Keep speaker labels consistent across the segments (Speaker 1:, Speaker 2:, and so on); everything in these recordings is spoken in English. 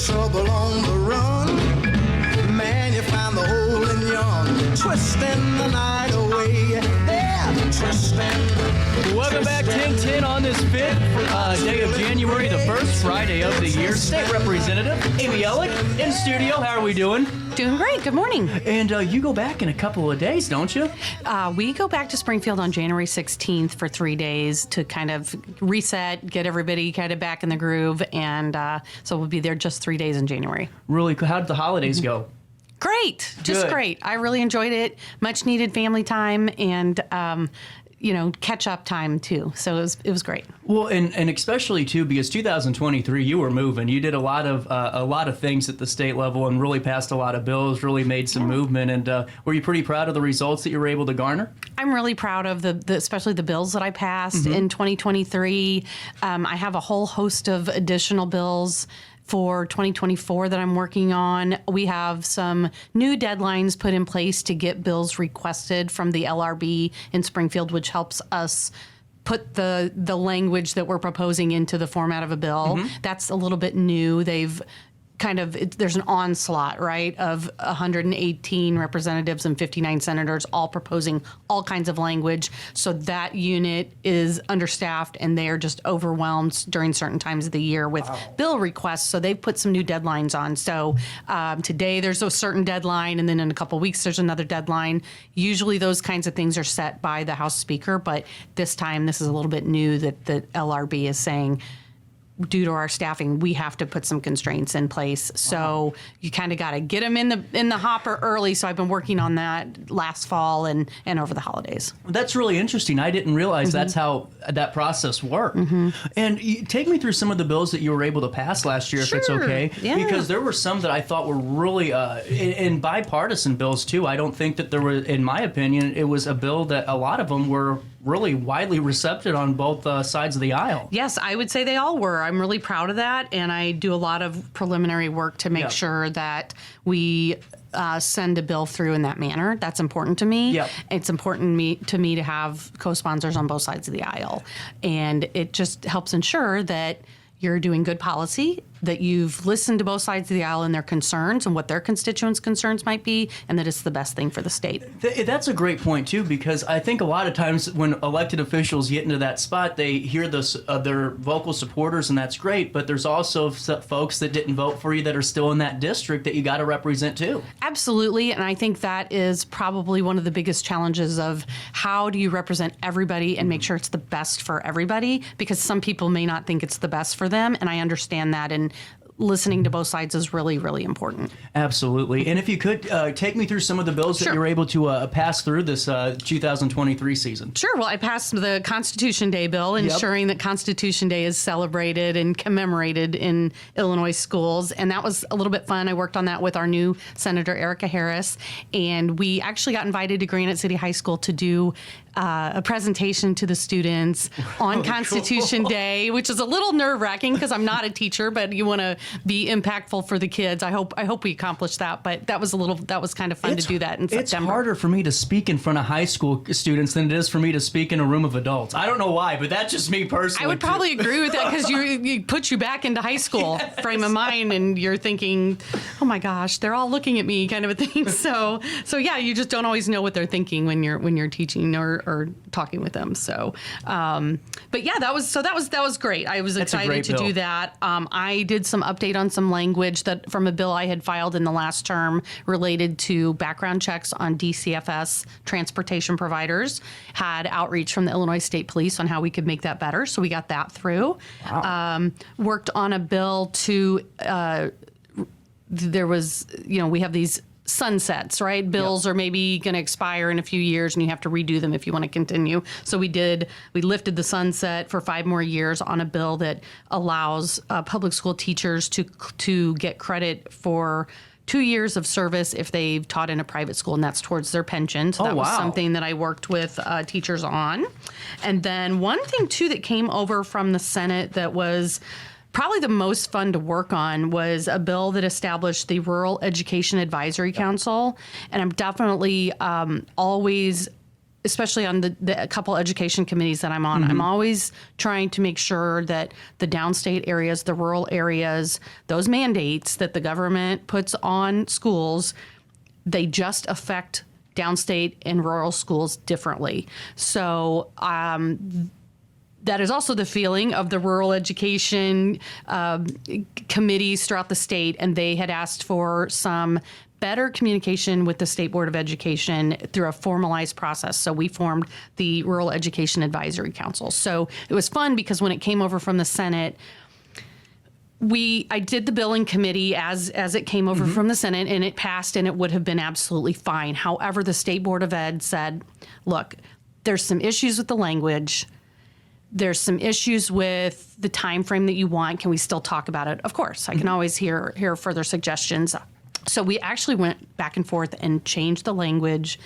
Speaker 1: trouble on the run. Man, you find the old and young, twisting the night away. Yeah, twisting.
Speaker 2: Welcome back, 10-10 on this 5th day of January, the first Friday of the year. State Representative Amy Elik in studio. How are we doing?
Speaker 3: Doing great. Good morning.
Speaker 2: And you go back in a couple of days, don't you?
Speaker 3: We go back to Springfield on January 16th for 3 days to kind of reset, get everybody kind of back in the groove. And so we'll be there just 3 days in January.
Speaker 2: Really cool. How did the holidays go?
Speaker 3: Great. Just
Speaker 2: Good.
Speaker 3: great. I really enjoyed it. Much needed family time and, catch up time too. So it was great.
Speaker 2: Well, and especially too because 2023 you were moving. You did a lot of things at the state level and really passed a lot of bills. Really made some movement. And were you pretty proud of the results that you were able to garner?
Speaker 3: I'm really proud of especially the bills that I passed in 2023. I have a whole host of additional bills for 2024 that I'm working on. We have some new deadlines put in place to get bills requested from the LRB in Springfield, which helps us put the language that we're proposing into the format of a bill. That's a little bit new. They've there's an onslaught, right, of 118 representatives and 59 senators all proposing all kinds of language. So that unit is understaffed and they are just overwhelmed during certain times of the year with bill requests. So they've put some new deadlines on. So today there's a certain deadline and then in a couple of weeks there's another deadline. Usually those kinds of things are set by the House Speaker, but this time this is a little bit new that the LRB is saying, due to our staffing, we have to put some constraints in place. So you kind of got to get them in the hopper early. So I've been working on that last fall and over the holidays.
Speaker 2: That's really interesting. I didn't realize that's how that process worked. And take me through some of the bills that you were able to pass last year, if it's okay.
Speaker 3: Yeah.
Speaker 2: Because there were some that I thought were really, in bipartisan bills too. I don't think that there were, in my opinion, it was a bill that a lot of them were really widely receptive on both sides of the aisle.
Speaker 3: Yes, I would say they all were. I'm really proud of that, and I do a lot of preliminary work to make sure that we send a bill through in that manner. That's important to me.
Speaker 2: Yep.
Speaker 3: It's important to me to have co-sponsors on both sides of the aisle, and it just helps ensure that you're doing good policy, that you've listened to both sides of the aisle and their concerns and what their constituents' concerns might be, and that it's the best thing for the state.
Speaker 2: That's a great point, too, because I think a lot of times when elected officials get into that spot, they hear their vocal supporters, and that's great, but there's also folks that didn't vote for you that are still in that district that you got to represent, too.
Speaker 3: Absolutely, and I think that is probably one of the biggest challenges of how do you represent everybody and make sure it's the best for everybody, because some people may not think it's the best for them, and I understand that, and listening to both sides is really, really important.
Speaker 2: Absolutely. And if you could take me through some of the bills that you were able to pass through this 2023 season.
Speaker 3: Sure. Well, I passed the Constitution Day bill, ensuring that Constitution Day is celebrated and commemorated in Illinois schools. And that was a little bit fun. I worked on that with our new Senator Erica Harris. And we actually got invited to Granite City High School to do a presentation to the students on Constitution Day, which is a little nerve-wracking because I'm not a teacher, but you want to be impactful for the kids. I hope we accomplished that, but that was kind of fun to do that in September.
Speaker 2: It's harder for me to speak in front of high school students than it is for me to speak in a room of adults. I don't know why, but that's just me personally.
Speaker 3: I would probably agree with that because you put you back into high school frame of mind, and you're thinking, oh my gosh, they're all looking at me, kind of a thing. So yeah, you just don't always know what they're thinking when you're teaching or talking with them. So, but yeah, that was great. I was excited to do that. I did some update on some language that from a bill I had filed in the last term related to background checks on DCFS transportation providers. Had outreach from the Illinois State Police on how we could make that better. So we got that through. Wow. Worked on a bill to, there was, we have these sunsets, right? Bills are maybe going to expire in a few years and you have to redo them if you want to continue. So we lifted the sunset for 5 more years on a bill that allows public school teachers to get credit for 2 years of service if they've taught in a private school, and that's towards their pension. So that was something that I worked with teachers on. And then one thing too that came over from the Senate that was probably the most fun to work on was a bill that established the Rural Education Advisory Council. And I'm definitely always especially on the couple education committees that I'm on, I'm always trying to make sure that the downstate areas, the rural areas, those mandates that the government puts on schools, they just affect downstate and rural schools differently. So that is also the feeling of the rural education committees throughout the state, and they had asked for some better communication with the State Board of Education through a formalized process. So we formed the Rural Education Advisory Council. So it was fun because when it came over from the Senate, I did the bill in committee as it came over from the Senate, and it passed, and it would have been absolutely fine. However, the State Board of Ed said, look, there's some issues with the language. There's some issues with the time frame that you want. Can we still talk about it? Of course, I can always hear further suggestions. So we actually went back and forth and changed the language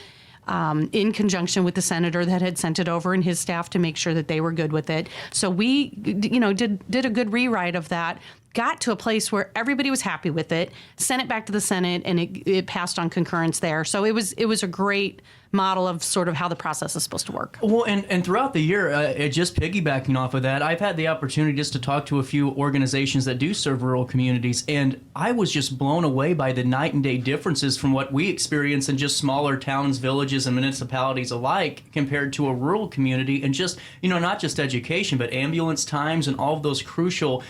Speaker 3: in conjunction with the senator that had sent it over and his staff to make sure that they were good with it. So we, did a good rewrite of that, got to a place where everybody was happy with it, sent it back to the Senate, and it passed on concurrence there. So it was a great model of sort of how the process is supposed to work.
Speaker 2: Well, and throughout the year, just piggybacking off of that, I've had the opportunity just to talk to a few organizations that do serve rural communities, and I was just blown away by the night and day differences from what we experience in just smaller towns, villages, and municipalities alike compared to a rural community, and just, not just education, but ambulance times and all of those crucial,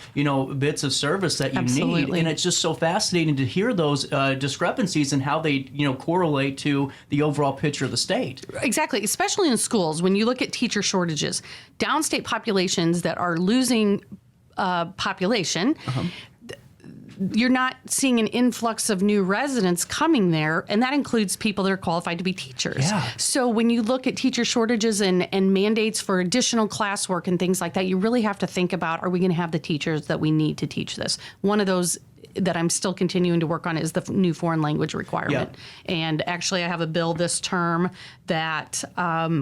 Speaker 2: bits of service that you
Speaker 3: Absolutely.
Speaker 2: need. And it's just so fascinating to hear those discrepancies and how they, correlate to the overall picture of the state.
Speaker 3: Exactly, especially in schools. When you look at teacher shortages, downstate populations that are losing population, you're not seeing an influx of new residents coming there, and that includes people that are qualified to be teachers.
Speaker 2: Yeah.
Speaker 3: So when you look at teacher shortages and mandates for additional classwork and things like that, you really have to think about, are we going to have the teachers that we need to teach this? One of those that I'm still continuing to work on is the new foreign language requirement.
Speaker 2: Yeah.
Speaker 3: And actually I have a bill this term that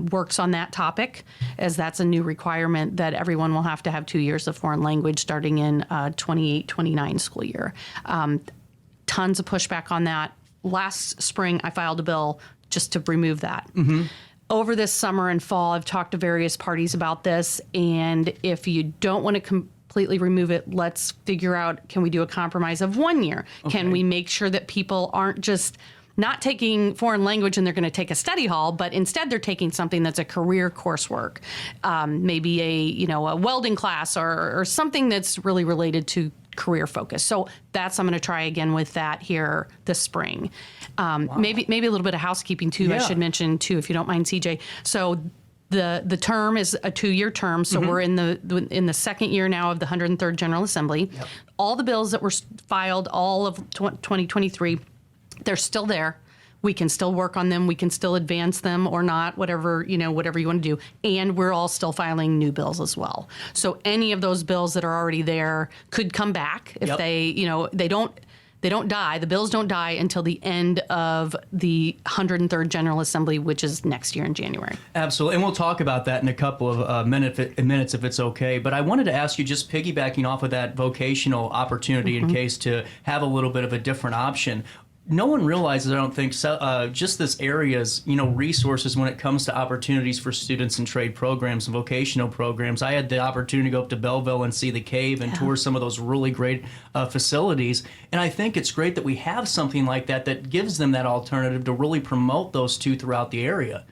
Speaker 3: works on that topic, as that's a new requirement that everyone will have to have 2 years of foreign language starting in 28-29 school year. Tons of pushback on that. Last spring I filed a bill just to remove that. Over this summer and fall, I've talked to various parties about this, and if you don't want to completely remove it, let's figure out, can we do a compromise of 1 year?
Speaker 2: Okay.
Speaker 3: Can we make sure that people aren't just not taking foreign language and they're going to take a study hall, but instead they're taking something that's a career coursework, maybe a welding class or something that's really related to career focus. So I'm going to try again with that here this spring. Maybe a little bit of housekeeping too. I should mention too, if you don't mind, CJ. So the term is a 2-year term, so we're in the second year now of the 103rd General Assembly.
Speaker 2: Yep.
Speaker 3: All the bills that were filed all of 2023, they're still there. We can still work on them. We can still advance them or not, whatever you want to do. And we're all still filing new bills as well. So any of those bills that are already there could come back if they don't die. The bills don't die until the end of the 103rd General Assembly, which is next year in January.
Speaker 2: Absolutely. And we'll talk about that in a couple of minutes if it's okay. But I wanted to ask you, just piggybacking off of that vocational opportunity in case to have a little bit of a different option. No one realizes, I don't think, just this area's, resources when it comes to opportunities for students in trade programs and vocational programs. I had the opportunity to go up to Belleville and see the cave and tour some of those really great facilities. And I think it's great that we have something like that gives them that alternative to really promote those two throughout the area.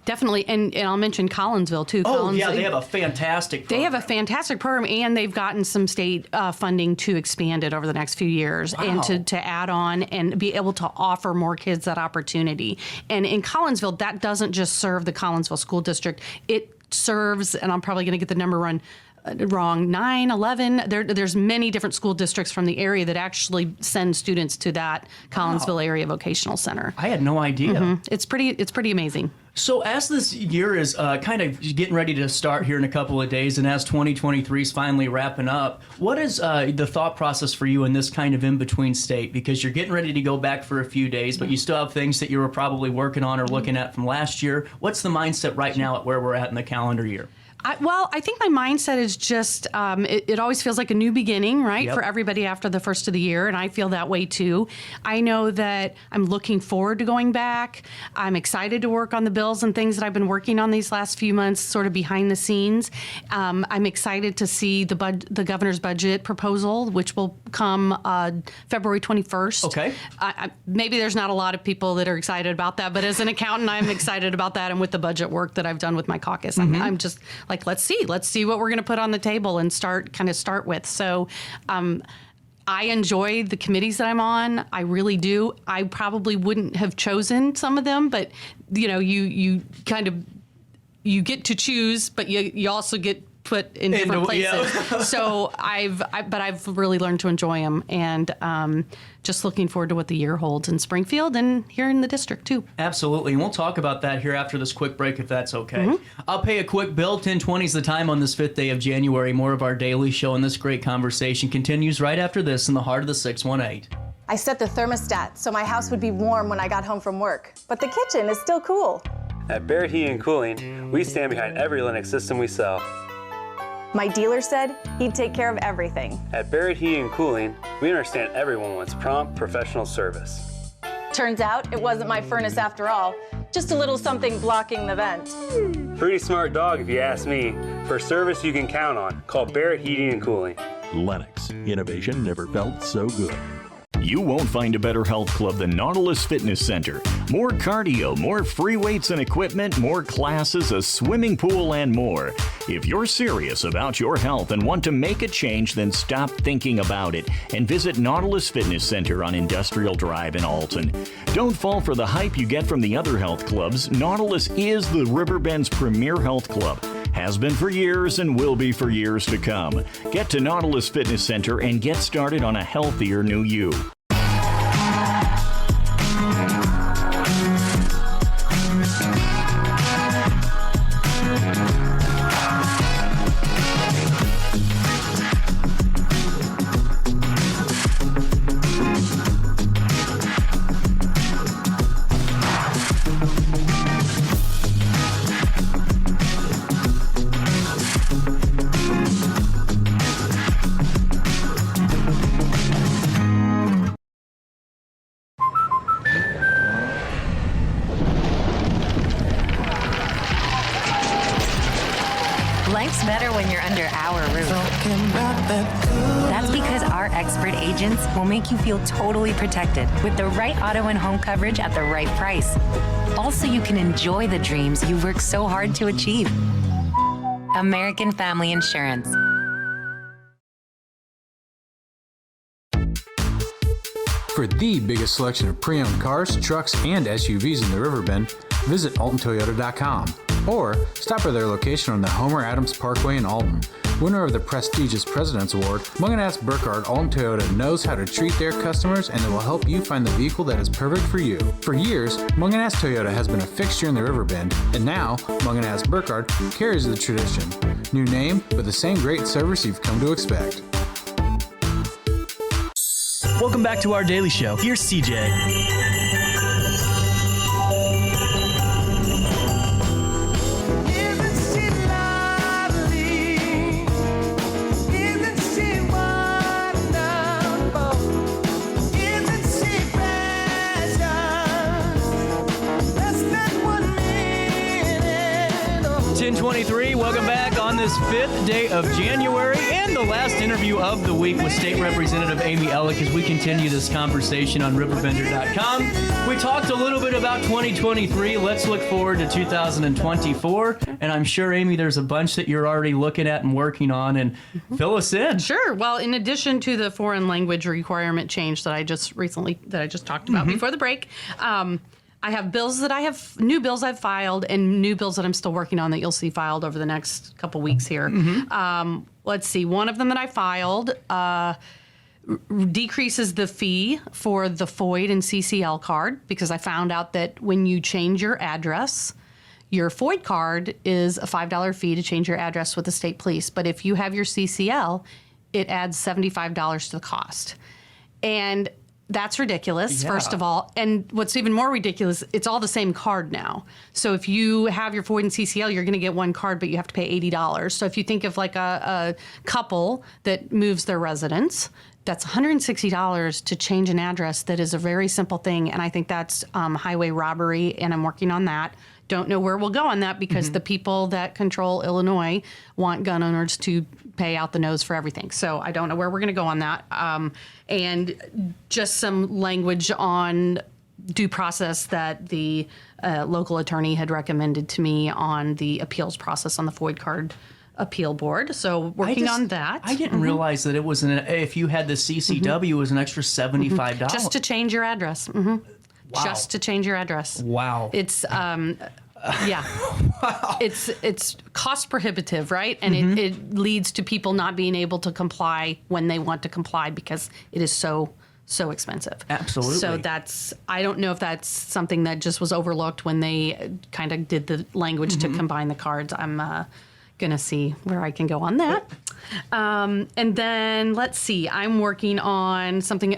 Speaker 3: Definitely, and I'll mention Collinsville too.
Speaker 2: They have a fantastic program.
Speaker 3: They have a fantastic program, and they've gotten some state funding to expand it over the next few years and to add on and be able to offer more kids that opportunity. And in Collinsville, that doesn't just serve the Collinsville School District. It serves, and I'm probably going to get the number wrong, 9, 11. There's many different school districts from the area that actually send students to that Collinsville Area Vocational Center.
Speaker 2: I had no idea.
Speaker 3: It's pretty amazing.
Speaker 2: So as this year is kind of getting ready to start here in a couple of days, and as 2023 is finally wrapping up, what is the thought process for you in this kind of in-between state? Because you're getting ready to go back for a few days, but you still have things that you were probably working on or looking at from last year. What's the mindset right now at where we're at in the calendar year?
Speaker 3: I think my mindset is just, it always feels like a new beginning, right?
Speaker 2: Yep.
Speaker 3: For everybody after the first of the year. And I feel that way too. I know that I'm looking forward to going back. I'm excited to work on the bills and things that I've been working on these last few months, sort of behind the scenes. I'm excited to see the governor's budget proposal, which will come February 21st.
Speaker 2: Okay.
Speaker 3: Maybe there's not a lot of people that are excited about that, but as an accountant, I'm excited about that. And with the budget work that I've done with my caucus, I'm just like, let's see what we're going to put on the table and start with. So I enjoy the committees that I'm on. I really do. I probably wouldn't have chosen some of them, but you get to choose, but you also get put in different places. Yeah. So I've really learned to enjoy them, and just looking forward to what the year holds in Springfield and here in the district too.
Speaker 2: Absolutely, and we'll talk about that here after this quick break, if that's okay. I'll pay a quick bill. 10:20 is the time on this 5th day of January. More of our daily show and this great conversation continues right after this in the heart of the 618.
Speaker 4: I set the thermostat so my house would be warm when I got home from work, but the kitchen is still cool.
Speaker 5: At Barrett Heating and Cooling, we stand behind every Linux system we sell.
Speaker 4: My dealer said he'd take care of everything.
Speaker 5: At Barrett Heating and Cooling, we understand everyone wants prompt, professional service.
Speaker 4: Turns out it wasn't my furnace after all, just a little something blocking the vent.
Speaker 5: Pretty smart dog if you ask me. For service you can count on, call Barrett Heating and Cooling.
Speaker 6: Lennox. Innovation never felt so good.
Speaker 7: You won't find a better health club than Nautilus Fitness Center. More cardio, more free weights and equipment, more classes, a swimming pool, and more. If you're serious about your health and want to make a change, then stop thinking about it and visit Nautilus Fitness Center on Industrial Drive in Alton. Don't fall for the hype you get from the other health clubs. Nautilus is the Riverbend's premier health club. Has been for years and will be for years to come. Get to Nautilus Fitness Center and get started on a healthier new you.
Speaker 8: Life's better when you're under our roof. That's because our expert agents will make you feel totally protected with the right auto and home coverage at the right price. Also, you can enjoy the dreams you've worked so hard to achieve. American Family Insurance.
Speaker 9: For the biggest selection of pre-owned cars, trucks, and SUVs in the Riverbend, visit AltonToyota.com or stop by their location on the Homer Adams Parkway in Alton. Winner of the prestigious President's Award, Munganast Burkhardt Alton Toyota knows how to treat their customers, and they will help you find the vehicle that is perfect for you. For years, Munganast Toyota has been a fixture in the Riverbend, and now Munganast Burkhardt carries the tradition. New name, but the same great service you've come to expect.
Speaker 10: Welcome back to our daily show. Here's CJ.
Speaker 2: Welcome back on this 5th day of January and the last interview of the week with State Representative Amy Elik as we continue this conversation on RiverBender.com. We talked a little bit about 2023. Let's look forward to 2024. And I'm sure, Amy, there's a bunch that you're already looking at and working on, and fill us in.
Speaker 3: Sure. Well, in addition to the foreign language requirement change that I just talked about before the break, I have new bills I've filed and new bills that I'm still working on that you'll see filed over the next couple weeks here. Let's see. One of them that I filed decreases the fee for the FOID and CCL card, because I found out that when you change your address, your FOID card is a $5 fee to change your address with the state police. But if you have your CCL, it adds $75 to the cost. And That's ridiculous,
Speaker 2: Yeah.
Speaker 3: first of all. And what's even more ridiculous, it's all the same card now. So if you have your FOID and CCL, you're going to get one card, but you have to pay $80. So if you think of like a couple that moves their residence, that's $160 to change an address. That is a very simple thing. And I think that's highway robbery, and I'm working on that. Don't know where we'll go on that because the people that control Illinois want gun owners to pay out the nose for everything. So I don't know where we're going to go on that. And just some language on due process that the local attorney had recommended to me on the appeals process on the FOID card appeal board. So working on that.
Speaker 2: I didn't realize that it was if you had the CCW, it was an extra $75.
Speaker 3: Just to change your address.
Speaker 2: Wow.
Speaker 3: Just to change your address.
Speaker 2: Wow.
Speaker 3: It's it's cost prohibitive, right? And it leads to people not being able to comply when they want to comply because it is so expensive.
Speaker 2: Absolutely.
Speaker 3: So I don't know if that's something that just was overlooked when they kind of did the language to combine the cards. I'm gonna see where I can go on that. And then let's see, I'm working on something.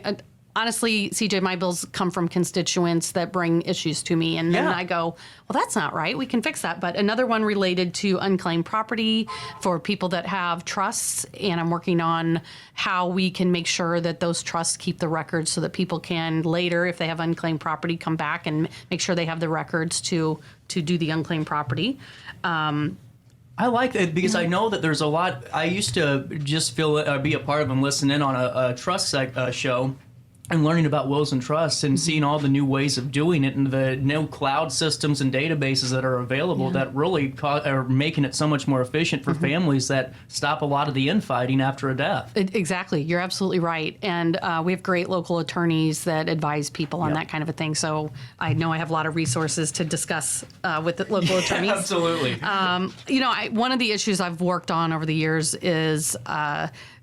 Speaker 3: Honestly, CJ, my bills come from constituents that bring issues to me. And then I go, well, that's not right. We can fix that. But another one related to unclaimed property for people that have trusts. And I'm working on how we can make sure that those trusts keep the records so that people can later, if they have unclaimed property, come back and make sure they have the records to do the unclaimed property.
Speaker 2: I like that because I know that there's a lot. I used to just be a part of and listen in on a trust show. And learning about wills and trusts and seeing all the new ways of doing it and the new cloud systems and databases that are available that really are making it so much more efficient for families that stop a lot of the infighting after a death.
Speaker 3: Exactly. You're absolutely right. And we have great local attorneys that advise people on that kind of a thing. So I know I have a lot of resources to discuss with the local attorneys.
Speaker 2: Absolutely.
Speaker 3: One of the issues I've worked on over the years is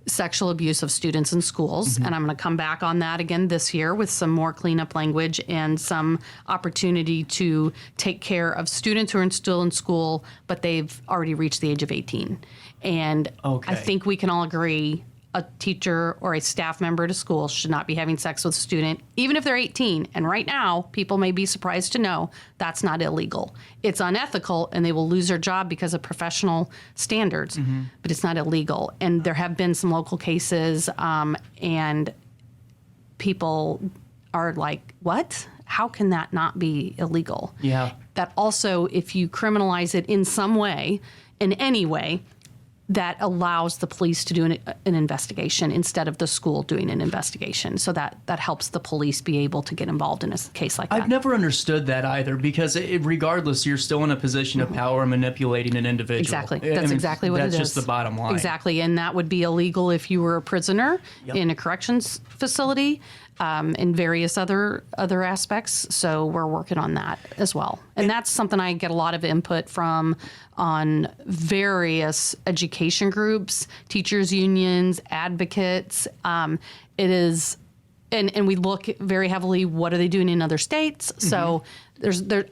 Speaker 3: sexual abuse of students in schools. And I'm going to come back on that again this year with some more cleanup language and some opportunity to take care of students who are still in school, but they've already reached the age of 18. And I think we can all agree a teacher or a staff member at a school should not be having sex with a student, even if they're 18. And right now, people may be surprised to know that's not illegal. It's unethical, and they will lose their job because of professional standards, but it's not illegal. And there have been some local cases, and people are like, what? How can that not be illegal?
Speaker 2: Yeah.
Speaker 3: That also, if you criminalize it in some way, in any way, that allows the police to do an investigation instead of the school doing an investigation. So that helps the police be able to get involved in a case like that.
Speaker 2: I've never understood that either because regardless, you're still in a position of power manipulating an individual.
Speaker 3: Exactly. That's exactly what it is.
Speaker 2: That's just the bottom line.
Speaker 3: Exactly. And that would be illegal if you were a prisoner in a corrections facility and various other aspects. So we're working on that as well. And that's something I get a lot of input from on various education groups, teachers unions, advocates. It is, and we look very heavily, what are they doing in other states? So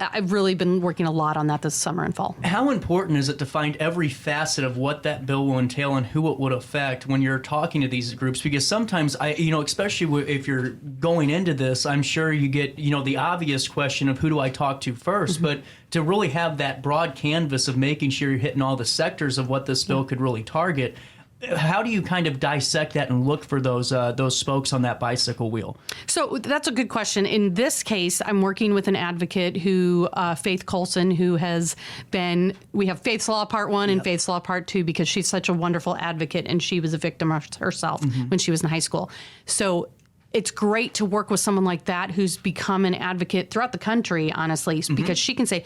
Speaker 3: I've really been working a lot on that this summer and fall.
Speaker 2: How important is it to find every facet of what that bill will entail and who it would affect when you're talking to these groups? Because sometimes, especially if you're going into this, I'm sure you get, the obvious question of who do I talk to first, but to really have that broad canvas of making sure you're hitting all the sectors of what this bill could really target. How do you kind of dissect that and look for those spokes on that bicycle wheel?
Speaker 3: So that's a good question. In this case, I'm working with an advocate who, Faith Colson, who has been, we have Faith's Law Part 1 and Faith's Law Part 2 because she's such a wonderful advocate and she was a victim herself when she was in high school. So it's great to work with someone like that who's become an advocate throughout the country, honestly, because she can say,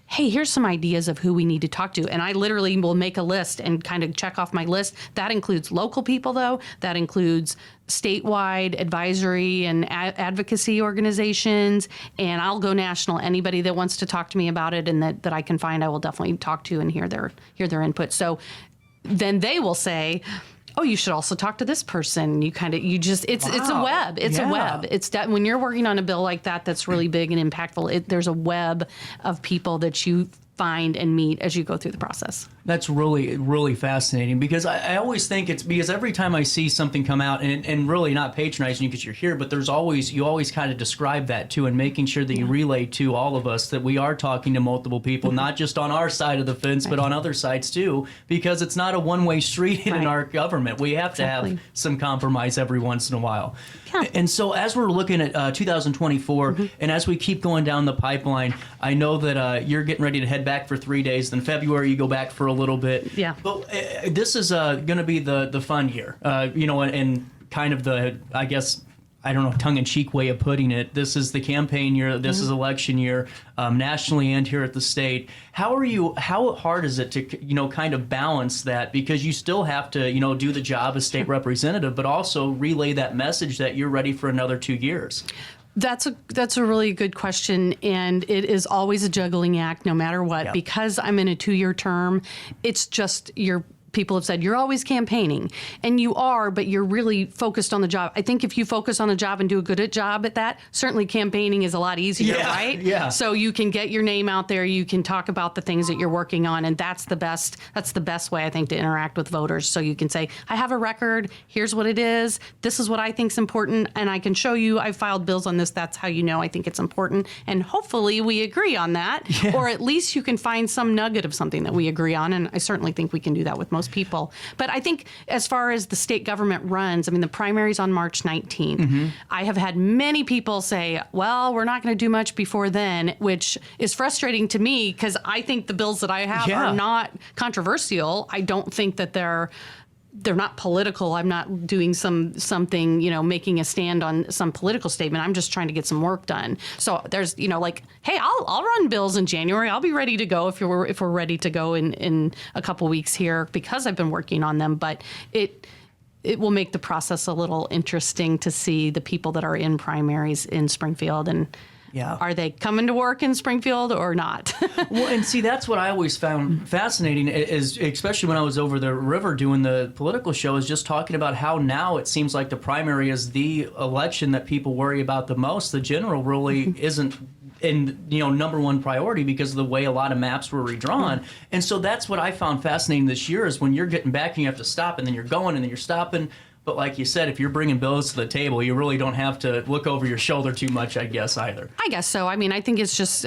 Speaker 3: hey, here's some ideas of who we need to talk to. And I literally will make a list and kind of check off my list. That includes local people, though. That includes statewide advisory and advocacy organizations. And I'll go national. Anybody that wants to talk to me about it and that I can find, I will definitely talk to and hear their input. So then they will say, oh, you should also talk to this person. It's a web. It's a web. When you're working on a bill like that, that's really big and impactful. There's a web of people that you find and meet as you go through the process.
Speaker 2: That's really, really fascinating, because I always think it's because every time I see something come out, and really not patronizing you because you're here, but you always kind of describe that too, and making sure that you relay to all of us that we are talking to multiple people, not just on our side of the fence, but on other sides too, because it's not a one-way street in our government. We have to have some compromise every once in a while. Yeah. And so as we're looking at 2024, and as we keep going down the pipeline, I know that you're getting ready to head back for 3 days. Then February you go back for a little bit.
Speaker 3: Yeah.
Speaker 2: But this is going to be the fun year, and kind of the, I guess, I don't know, tongue-in-cheek way of putting it. This is the campaign year. This is election year, nationally and here at the state. How hard is it to, kind of balance that? Because you still have to, do the job as state representative, but also relay that message that you're ready for another 2 years.
Speaker 3: That's a really good question, and it is always a juggling act no matter what. Yep. Because I'm in a 2-year term, it's just people have said, you're always campaigning. And you are, but you're really focused on the job. I think if you focus on the job and do a good job at that, certainly campaigning is a lot easier, right? Yeah. So you can get your name out there, you can talk about the things that you're working on, and that's the best way, I think, to interact with voters. So you can say, I have a record, here's what it is, this is what I think is important, and I can show you, I've filed bills on this, that's how you know I think it's important. And hopefully we agree on that, or at least you can find some nugget of something that we agree on, and I certainly think we can do that with most people. But I think as far as the state government runs, I mean, the primary's on March 19th. I have had many people say, well, we're not going to do much before then, which is frustrating to me because I think the bills that I have are not controversial. I don't think that they're not political. I'm not doing something, making a stand on some political statement. I'm just trying to get some work done. So there's, hey, I'll run bills in January. I'll be ready to go if we're ready to go in a couple weeks here because I've been working on them. But it will make the process a little interesting to see the people that are in primaries in Springfield and are they coming to work in Springfield or not?
Speaker 2: Well, and see, that's what I always found fascinating, is especially when I was over the river doing the political show, is just talking about how now it seems like the primary is the election that people worry about the most. The general really isn't in number one priority because of the way a lot of maps were redrawn. And so that's what I found fascinating this year, is when you're getting back and you have to stop, and then you're going and then you're stopping. But like you said, if you're bringing bills to the table, you really don't have to look over your shoulder too much, I guess, either.
Speaker 3: I guess so. I mean, I think it's just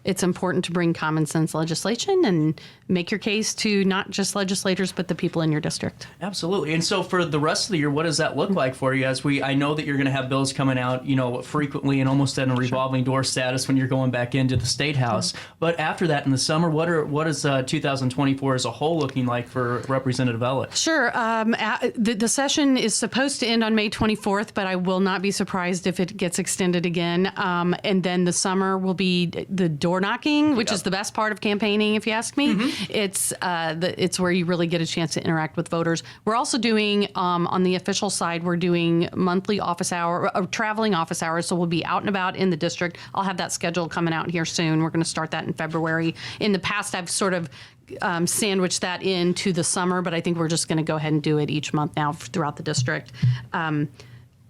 Speaker 3: it's important to bring common sense legislation and make your case to not just legislators, but the people in your district.
Speaker 2: Absolutely. And so for the rest of the year, what does that look like for you? I know that you're going to have bills coming out, frequently and almost in a revolving door status when you're going back into the State House. But after that in the summer, what is 2024 as a whole looking like for Representative Elik?
Speaker 3: Sure. The session is supposed to end on May 24th, but I will not be surprised if it gets extended again. And then the summer will be the door knocking, which is the best part of campaigning, if you ask me. It's where you really get a chance to interact with voters. We're also doing, on the official side, we're doing monthly office hour, traveling office hours, so we'll be out and about in the district. I'll have that schedule coming out here soon. We're going to start that in February. In the past, I've sort of sandwiched that into the summer, but I think we're just going to go ahead and do it each month now throughout the district.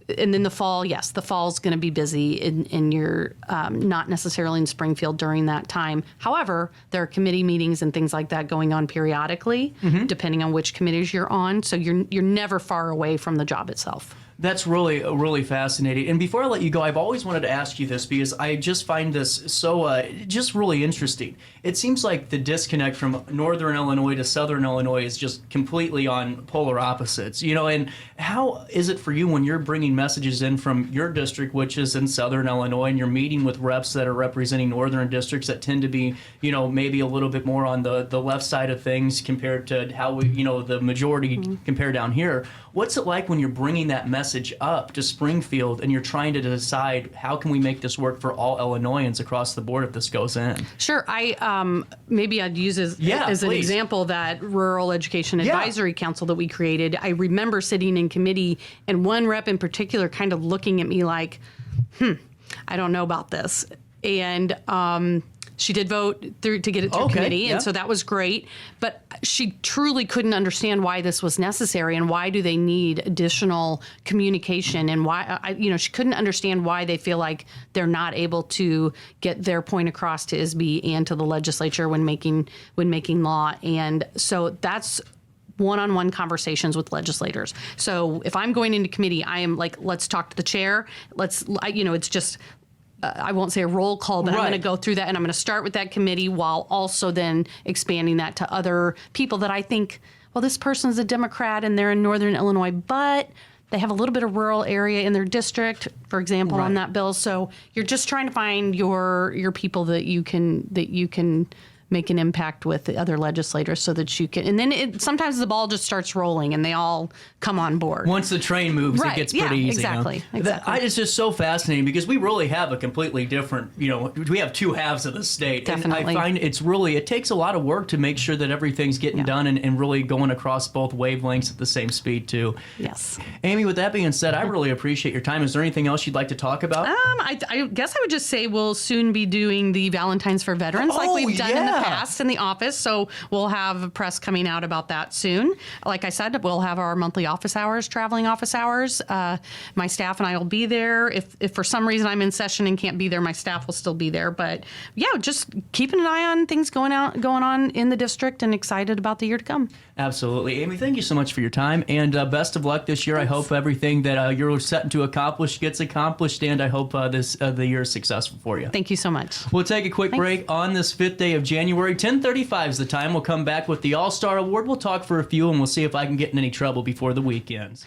Speaker 3: And then the fall, yes, the fall's going to be busy, and you're not necessarily in Springfield during that time. However, there are committee meetings and things like that going on periodically, depending on which committees you're on. So you're never far away from the job itself.
Speaker 2: That's really fascinating. And before I let you go, I've always wanted to ask you this because I just find this so just really interesting. It seems like the disconnect from northern Illinois to southern Illinois is just completely on polar opposites. And how is it for you when you're bringing messages in from your district, which is in southern Illinois, and you're meeting with reps that are representing northern districts that tend to be, maybe a little bit more on the left side of things compared to how we, the majority compare down here? What's it like when you're bringing that message up to Springfield and you're trying to decide how can we make this work for all Illinoisans across the board if this goes in?
Speaker 3: Sure. Maybe I'd use as an example that Rural Education Advisory Council that we created. I remember sitting in committee and one rep in particular kind of looking at me like, I don't know about this. And She did vote through to get it through committee, and so that was great. But she truly couldn't understand why this was necessary and why do they need additional communication, and why she couldn't understand why they feel like they're not able to get their point across to ISB and to the legislature when making law. And so that's one-on-one conversations with legislators. So if I'm going into committee, I am like, let's talk to the chair. It's just. I won't say a roll call, but I'm going to go through that, and I'm going to start with that committee while also then expanding that to other people that I think, well, this person's a Democrat and they're in Northern Illinois, but they have a little bit of rural area in their district, for example, on that bill. So you're just trying to find your people that you can make an impact with the other legislators so that you can, and then sometimes the ball just starts rolling and they all come on board.
Speaker 2: Once the train moves, it gets pretty easy.
Speaker 3: Exactly.
Speaker 2: It's just so fascinating because we really have a completely different, we have two halves of the state.
Speaker 3: Definitely.
Speaker 2: And I find it takes a lot of work to make sure that everything's getting done and really going across both wavelengths at the same speed too.
Speaker 3: Yes.
Speaker 2: Amy, with that being said, I really appreciate your time. Is there anything else you'd like to talk about?
Speaker 3: I guess I would just say we'll soon be doing the Valentine's for Veterans like we've done in the past in the office. So we'll have press coming out about that soon. Like I said, we'll have our monthly office hours, traveling office hours. My staff and I will be there. If for some reason I'm in session and can't be there, my staff will still be there. But yeah, just keeping an eye on things going on in the district, and excited about the year to come.
Speaker 2: Absolutely. Amy, thank you so much for your time, and best of luck this year. Thanks. I hope everything that you're setting to accomplish gets accomplished, and I hope the year is successful for you.
Speaker 3: Thank you so much.
Speaker 2: We'll take a quick break on this 5th day of January. 10:35 is the time. We'll come back with the All-Star Award. We'll talk for a few, and we'll see if I can get in any trouble before the weekends.